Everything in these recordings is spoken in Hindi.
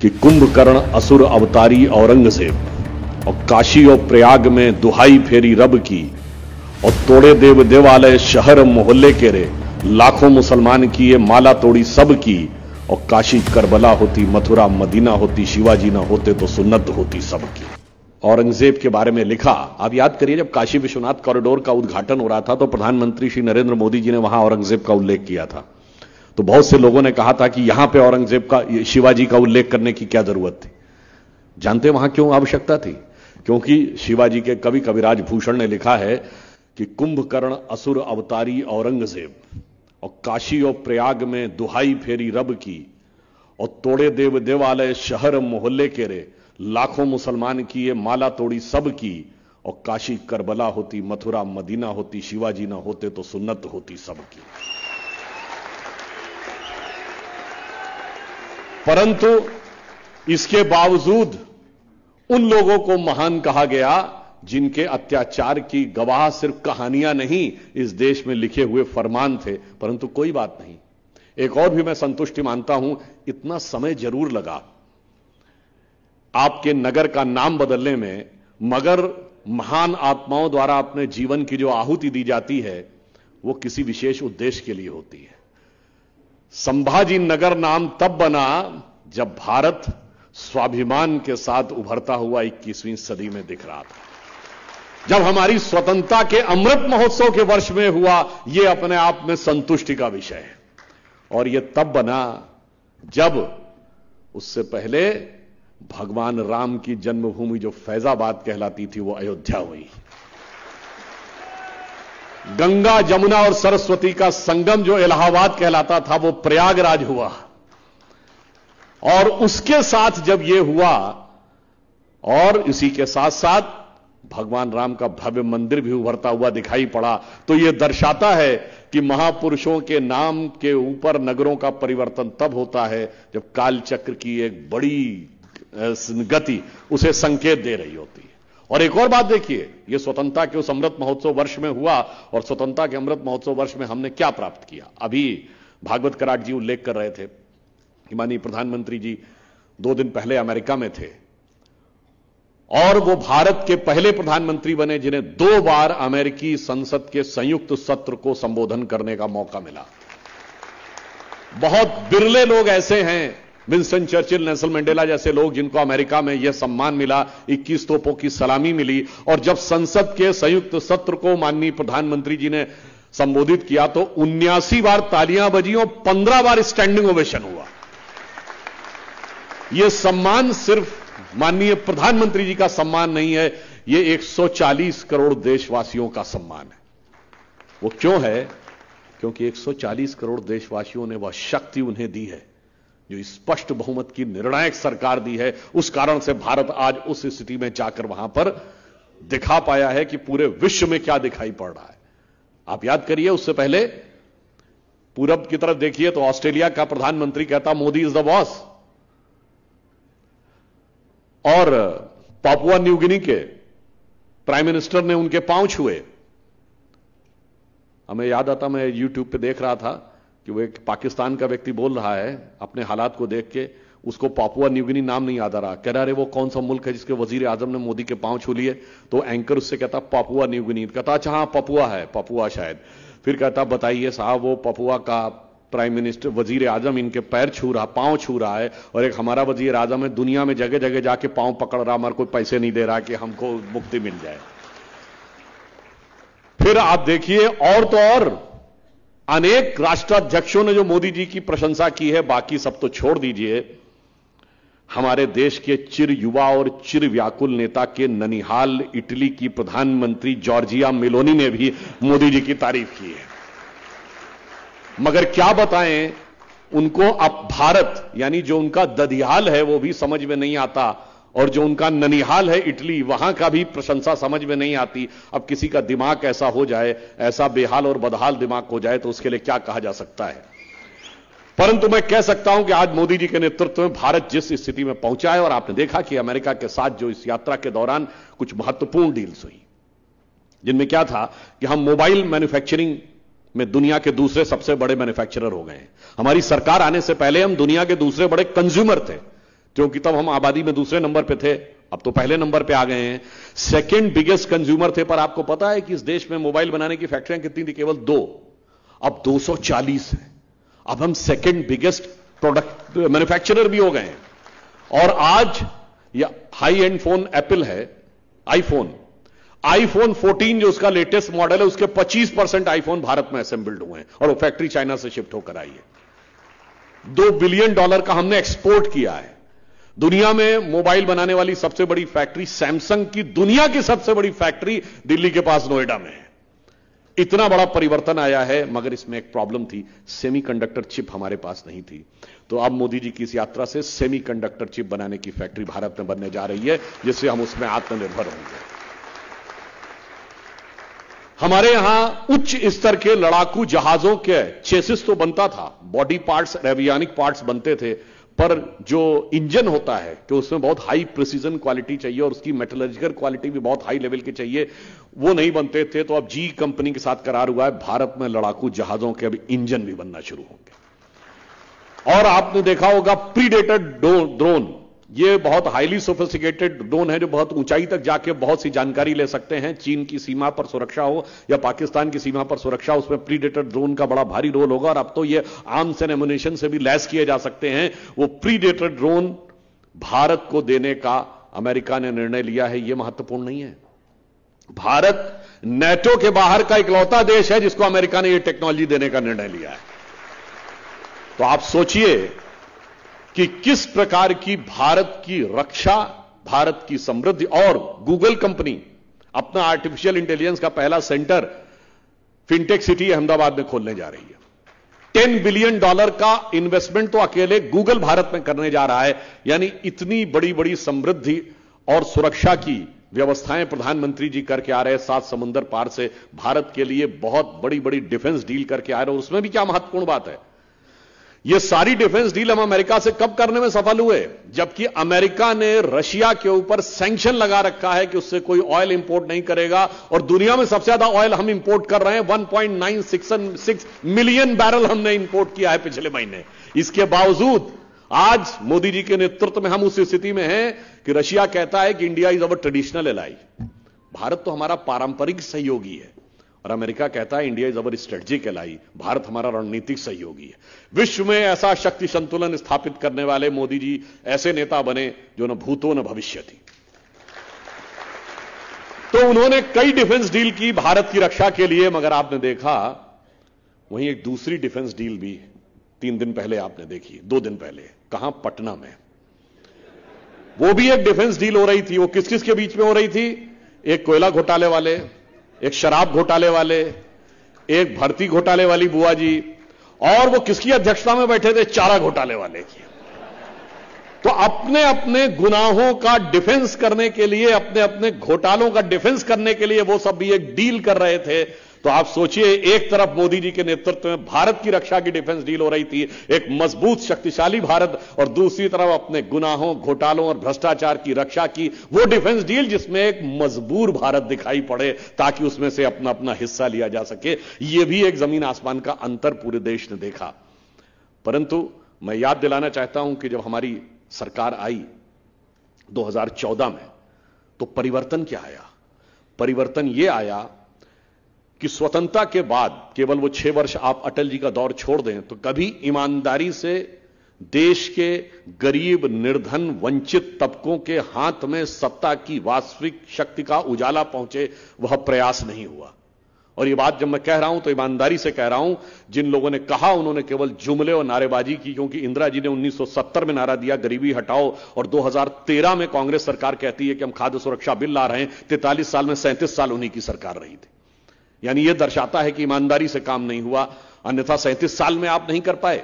कि कुंभकर्ण असुर अवतारी औरंगजेब और काशी और प्रयाग में दुहाई फेरी रब की और तोड़े देव देवालय शहर मोहल्ले के रे लाखों मुसलमान की ये माला तोड़ी सब की और काशी करबला होती मथुरा मदीना होती शिवाजी ना होते तो सुन्नत होती सबकी। औरंगजेब के बारे में लिखा, आप याद करिए जब काशी विश्वनाथ कॉरिडोर का उद्घाटन हो रहा था तो प्रधानमंत्री श्री नरेंद्र मोदी जी ने वहां औरंगजेब का उल्लेख किया था। तो बहुत से लोगों ने कहा था कि यहां पे औरंगजेब का शिवाजी का उल्लेख करने की क्या जरूरत थी। जानते वहां क्यों आवश्यकता थी? क्योंकि शिवाजी के कवि कविराज भूषण ने लिखा है कि कुंभकर्ण असुर अवतारी औरंगजेब और काशी और प्रयाग में दुहाई फेरी रब की और तोड़े देव देवालय शहर मोहल्ले के रे लाखों मुसलमान की ये माला तोड़ी सब की और काशी करबला होती मथुरा मदीना होती शिवाजी ना होते तो सुन्नत होती सबकी। परंतु इसके बावजूद उन लोगों को महान कहा गया जिनके अत्याचार की गवाह सिर्फ कहानियां नहीं इस देश में लिखे हुए फरमान थे। परंतु कोई बात नहीं, एक और भी मैं संतुष्टि मानता हूं, इतना समय जरूर लगा आपके नगर का नाम बदलने में, मगर महान आत्माओं द्वारा अपने जीवन की जो आहुति दी जाती है वो किसी विशेष उद्देश्य के लिए होती है। संभाजी नगर नाम तब बना जब भारत स्वाभिमान के साथ उभरता हुआ 21वीं सदी में दिख रहा था। जब हमारी स्वतंत्रता के अमृत महोत्सव के वर्ष में हुआ, यह अपने आप में संतुष्टि का विषय है। और यह तब बना जब उससे पहले भगवान राम की जन्मभूमि जो फैजाबाद कहलाती थी वो अयोध्या हुई। गंगा जमुना और सरस्वती का संगम जो इलाहाबाद कहलाता था वो प्रयागराज हुआ। और उसके साथ जब यह हुआ और इसी के साथ साथ भगवान राम का भव्य मंदिर भी उभरता हुआ दिखाई पड़ा, तो यह दर्शाता है कि महापुरुषों के नाम के ऊपर नगरों का परिवर्तन तब होता है जब कालचक्र की एक बड़ी गति उसे संकेत दे रही होती है। और एक और बात देखिए, यह स्वतंत्रता के उस अमृत महोत्सव वर्ष में हुआ और स्वतंत्रता के अमृत महोत्सव वर्ष में हमने क्या प्राप्त किया। अभी भागवत कराट जी उल्लेख कर रहे थे कि माननीय प्रधानमंत्री जी 2 दिन पहले अमेरिका में थे और वो भारत के पहले प्रधानमंत्री बने जिन्हें 2 बार अमेरिकी संसद के संयुक्त सत्र को संबोधन करने का मौका मिला। बहुत बिरले लोग ऐसे हैं, विंस्टन चर्चिल, नेल्सन मंडेला जैसे लोग, जिनको अमेरिका में यह सम्मान मिला, 21 तोपों की सलामी मिली। और जब संसद के संयुक्त सत्र को माननीय प्रधानमंत्री जी ने संबोधित किया तो 79 बार तालियां बजी और 15 बार स्टैंडिंग ओवेशन हुआ। यह सम्मान सिर्फ माननीय प्रधानमंत्री जी का सम्मान नहीं है, यह 140 करोड़ देशवासियों का सम्मान है। वो क्यों है? क्योंकि 140 करोड़ देशवासियों ने वह शक्ति उन्हें दी है जो स्पष्ट बहुमत की निर्णायक सरकार दी है। उस कारण से भारत आज उस स्थिति में जाकर वहां पर दिखा पाया है कि पूरे विश्व में क्या दिखाई पड़ रहा है। आप याद करिए, उससे पहले पूरब की तरफ देखिए तो ऑस्ट्रेलिया का प्रधानमंत्री कहता मोदी इज द बॉस, और पापुआ न्यू गिनी के प्राइम मिनिस्टर ने उनके पांव छुए। हमें याद आता, मैं यूट्यूब पे देख रहा था कि वो एक पाकिस्तान का व्यक्ति बोल रहा है अपने हालात को देख के, उसको पापुआ न्यू गिनी नाम नहीं याद आ रहा, कह रहा है वो कौन सा मुल्क है जिसके वजीर आजम ने मोदी के पांव छू लिए। तो एंकर उससे कहता पापुआ न्यू गिनी, कहता अच्छा हाँ पपुआ है, पपुआ शायद। फिर कहता बताइए साहब, वो पपुआ का प्राइम मिनिस्टर वजीर आजम इनके पैर छू रहा, पांव छू रहा है, और एक हमारा वजीर आजम है दुनिया में जगह जगह जाके पांव पकड़ रहा, हमारे कोई पैसे नहीं दे रहा कि हमको मुक्ति मिल जाए। फिर आप देखिए, और तो और अनेक राष्ट्राध्यक्षों ने जो मोदी जी की प्रशंसा की है, बाकी सब तो छोड़ दीजिए, हमारे देश के चिर युवा और चिर व्याकुल नेता के ननिहाल इटली की प्रधानमंत्री जॉर्जिया मेलोनी ने भी मोदी जी की तारीफ की है। मगर क्या बताएं, उनको अब भारत यानी जो उनका दधियाल है वो भी समझ में नहीं आता, और जो उनका ननिहाल है इटली, वहां का भी प्रशंसा समझ में नहीं आती। अब किसी का दिमाग ऐसा हो जाए, ऐसा बेहाल और बदहाल दिमाग हो जाए तो उसके लिए क्या कहा जा सकता है। परंतु मैं कह सकता हूं कि आज मोदी जी के नेतृत्व में भारत जिस स्थिति में पहुंचा है, और आपने देखा कि अमेरिका के साथ जो इस यात्रा के दौरान कुछ महत्वपूर्ण डील्स हुई, जिनमें क्या था कि हम मोबाइल मैन्युफैक्चरिंग में दुनिया के दूसरे सबसे बड़े मैन्युफैक्चरर हो गए हैं। हमारी सरकार आने से पहले हम दुनिया के दूसरे बड़े कंज्यूमर थे। क्योंकि तब हम आबादी में दूसरे नंबर पे थे, अब तो पहले नंबर पे आ गए हैं। सेकंड बिगेस्ट कंज्यूमर थे, पर आपको पता है कि इस देश में मोबाइल बनाने की फैक्ट्रियां कितनी थी? केवल 2, अब 240 है। अब हम सेकंड बिगेस्ट प्रोडक्ट मैन्युफैक्चरर भी हो गए हैं। और आज यह हाई एंड फोन एप्पल है, आईफोन 14 जो उसका लेटेस्ट मॉडल है, उसके 25% आईफोन भारत में असेंबल्ड हुए हैं और वो फैक्ट्री चाइना से शिफ्ट होकर आई है। $2 बिलियन का हमने एक्सपोर्ट किया है। दुनिया में मोबाइल बनाने वाली सबसे बड़ी फैक्ट्री सैमसंग की, दुनिया की सबसे बड़ी फैक्ट्री दिल्ली के पास नोएडा में है। इतना बड़ा परिवर्तन आया है, मगर इसमें एक प्रॉब्लम थी, सेमीकंडक्टर चिप हमारे पास नहीं थी। तो अब मोदी जी की इस यात्रा से सेमीकंडक्टर चिप बनाने की फैक्ट्री भारत में बनने जा रही है, जिससे हम उसमें आत्मनिर्भर होंगे। हमारे यहां उच्च स्तर के लड़ाकू जहाजों के चेसिस तो बनता था, बॉडी पार्ट्स, एवियोनिक पार्ट्स बनते थे, पर जो इंजन होता है कि उसमें बहुत हाई प्रिसीजन क्वालिटी चाहिए और उसकी मेटलर्जिकल क्वालिटी भी बहुत हाई लेवल की चाहिए, वो नहीं बनते थे। तो अब जी कंपनी के साथ करार हुआ है, भारत में लड़ाकू जहाजों के अब इंजन भी बनना शुरू होंगे। और आपने देखा होगा प्रीडेटर ड्रोन, ये बहुत हाईली सोफिस्टिकेटेड ड्रोन है जो बहुत ऊंचाई तक जाके बहुत सी जानकारी ले सकते हैं। चीन की सीमा पर सुरक्षा हो या पाकिस्तान की सीमा पर सुरक्षा, उसमें प्रीडेटर ड्रोन का बड़ा भारी रोल होगा। और अब तो ये आर्म्स एंड एमुनिशन से भी लैस किए जा सकते हैं। वो प्रीडेटर ड्रोन भारत को देने का अमेरिका ने निर्णय लिया है, यह महत्वपूर्ण नहीं है। भारत नेटो के बाहर का इकलौता देश है जिसको अमेरिका ने यह टेक्नोलॉजी देने का निर्णय लिया है। तो आप सोचिए कि किस प्रकार की भारत की रक्षा, भारत की समृद्धि। और गूगल कंपनी अपना आर्टिफिशियल इंटेलिजेंस का पहला सेंटर फिनटेक सिटी अहमदाबाद में खोलने जा रही है। $10 बिलियन का इन्वेस्टमेंट तो अकेले गूगल भारत में करने जा रहा है। यानी इतनी बड़ी बड़ी समृद्धि और सुरक्षा की व्यवस्थाएं प्रधानमंत्री जी करके आ रहे हैं। 7 समुंदर पार से भारत के लिए बहुत बड़ी बड़ी डिफेंस डील करके आ रहे हैं। उसमें भी क्या महत्वपूर्ण बात है, ये सारी डिफेंस डील हम अमेरिका से कब करने में सफल हुए? जबकि अमेरिका ने रशिया के ऊपर सैंक्शन लगा रखा है कि उससे कोई ऑयल इंपोर्ट नहीं करेगा। और दुनिया में सबसे ज्यादा ऑयल हम इंपोर्ट कर रहे हैं, 1.966 मिलियन बैरल हमने इंपोर्ट किया है पिछले महीने। इसके बावजूद आज मोदी जी के नेतृत्व में हम उस स्थिति में हैं कि रशिया कहता है कि India is our traditional ally. Bharat तो हमारा पारंपरिक सहयोगी है और अमेरिका कहता है India is our strategic ally, Bharat हमारा रणनीतिक सहयोगी है। विश्व में ऐसा शक्ति संतुलन स्थापित करने वाले मोदी जी ऐसे नेता बने जो न भूतो न भविष्य थी। तो उन्होंने कई डिफेंस डील की भारत की रक्षा के लिए, मगर आपने देखा वहीं एक दूसरी डिफेंस डील भी 3 दिन पहले आपने देखी, 2 दिन पहले, कहां? पटना में। वो भी एक डिफेंस डील हो रही थी। वो किस किस के बीच में हो रही थी? एक कोयला घोटाले वाले, एक शराब घोटाले वाले, एक भर्ती घोटाले वाली बुआ जी, और वो किसकी अध्यक्षता में बैठे थे? चारा घोटाले वाले की। तो अपने अपने गुनाहों का डिफेंस करने के लिए, अपने अपने घोटालों का डिफेंस करने के लिए वो सब भी एक डील कर रहे थे। तो आप सोचिए, एक तरफ मोदी जी के नेतृत्व में भारत की रक्षा की डिफेंस डील हो रही थी, एक मजबूत शक्तिशाली भारत, और दूसरी तरफ अपने गुनाहों, घोटालों और भ्रष्टाचार की रक्षा की वो डिफेंस डील जिसमें एक मजबूर भारत दिखाई पड़े ताकि उसमें से अपना अपना हिस्सा लिया जा सके। यह भी एक जमीन आसमान का अंतर पूरे देश ने देखा। परंतु मैं याद दिलाना चाहता हूं कि जब हमारी सरकार आई 2014 में, तो परिवर्तन क्या आया? परिवर्तन यह आया कि स्वतंत्रता के बाद केवल वो 6 वर्ष आप अटल जी का दौर छोड़ दें तो कभी ईमानदारी से देश के गरीब, निर्धन, वंचित तबकों के हाथ में सत्ता की वास्तविक शक्ति का उजाला पहुंचे, वह प्रयास नहीं हुआ। और ये बात जब मैं कह रहा हूं तो ईमानदारी से कह रहा हूं। जिन लोगों ने कहा उन्होंने केवल जुमले और नारेबाजी की, क्योंकि इंदिरा जी ने 1970 में नारा दिया गरीबी हटाओ, और 2013 में कांग्रेस सरकार कहती है कि हम खाद्य सुरक्षा बिल ला रहे हैं। 43 साल में 37 साल उन्हीं की सरकार रही थी। यानी यह दर्शाता है कि ईमानदारी से काम नहीं हुआ, अन्यथा 37 साल में आप नहीं कर पाए।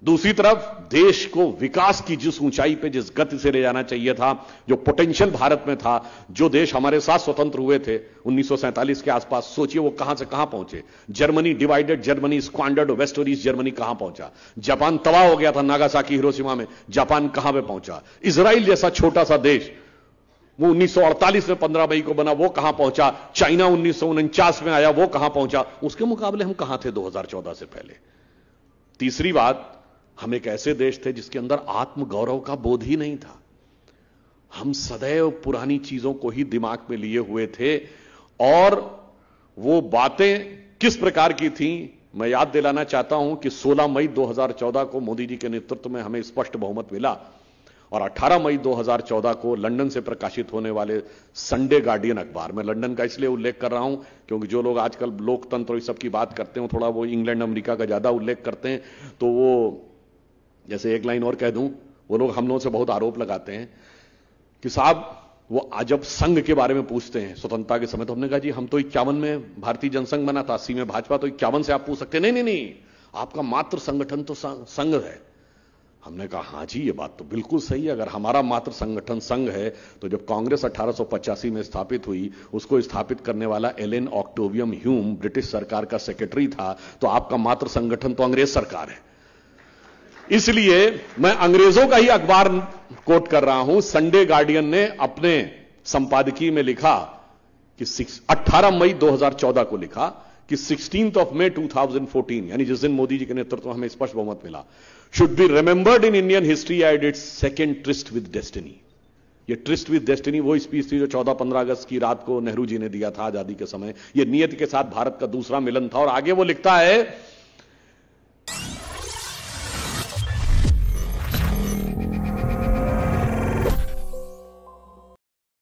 दूसरी तरफ देश को विकास की जिस ऊंचाई पे, जिस गति से ले जाना चाहिए था, जो पोटेंशियल भारत में था, जो देश हमारे साथ स्वतंत्र हुए थे 1947 के आसपास, सोचिए वो कहां से कहां पहुंचे। Germany divided, Germany squandered, west और ईस्ट जर्मनी कहां पहुंचा। जापान तबाह हो गया था नागासाकी, हिरोशिमा में, जापान कहां पे पहुंचा। इजराइल जैसा छोटा सा देश, वो 1948 में 15 मई को बना, वो कहां पहुंचा। चाइना 1949 में आया, वो कहां पहुंचा। उसके मुकाबले हम कहां थे 2014 से पहले। तीसरी बात, हम एक ऐसे देश थे जिसके अंदर आत्मगौरव का बोध ही नहीं था। हम सदैव पुरानी चीजों को ही दिमाग में लिए हुए थे, और वो बातें किस प्रकार की थी, मैं याद दिलाना चाहता हूं कि 16 मई 2014 को मोदी जी के नेतृत्व में हमें स्पष्ट बहुमत मिला, और 18 मई 2014 को लंदन से प्रकाशित होने वाले संडे गार्डियन अखबार, मैं लंदन का इसलिए उल्लेख कर रहा हूं क्योंकि जो लोग आजकल लोकतंत्र और इस सब की बात करते हैं थोड़ा वो इंग्लैंड अमेरिका का ज्यादा उल्लेख करते हैं, तो वो जैसे एक लाइन और कह दूं, वो लोग हम लोगों से बहुत आरोप लगाते हैं कि साहब वो जब संघ के बारे में पूछते हैं स्वतंत्रता के समय, तो हमने कहा जी हम तो 51 में भारतीय जनसंघ बना था, 80 में भाजपा, तो 51 से आप पूछ सकते हैं। नहीं नहीं नहीं, आपका मात्र संगठन तो संघ है। हमने कहा हां जी, ये बात तो बिल्कुल सही है, अगर हमारा मात्र संगठन संघ है तो जब कांग्रेस 1885 में स्थापित हुई, उसको स्थापित करने वाला एलन ऑक्टेवियम ह्यूम ब्रिटिश सरकार का सेक्रेटरी था, तो आपका मात्र संगठन तो अंग्रेज सरकार है। इसलिए मैं अंग्रेजों का ही अखबार कोट कर रहा हूं। संडे गार्डियन ने अपने संपादकीय में लिखा कि 18 मई 2014 को लिखा कि 16 मई 2014, यानी जिस दिन मोदी जी के नेतृत्व में हमें स्पष्ट बहुमत मिला, should be remembered in Indian history at its second tourist with destiny. ये ट्रिस्ट विद डेस्टिनी वो स्पीच थी जो 14-15 अगस्त की रात को नेहरू जी ने दिया था आजादी के समय। ये नियति के साथ भारत का दूसरा मिलन था। और आगे वो लिखता है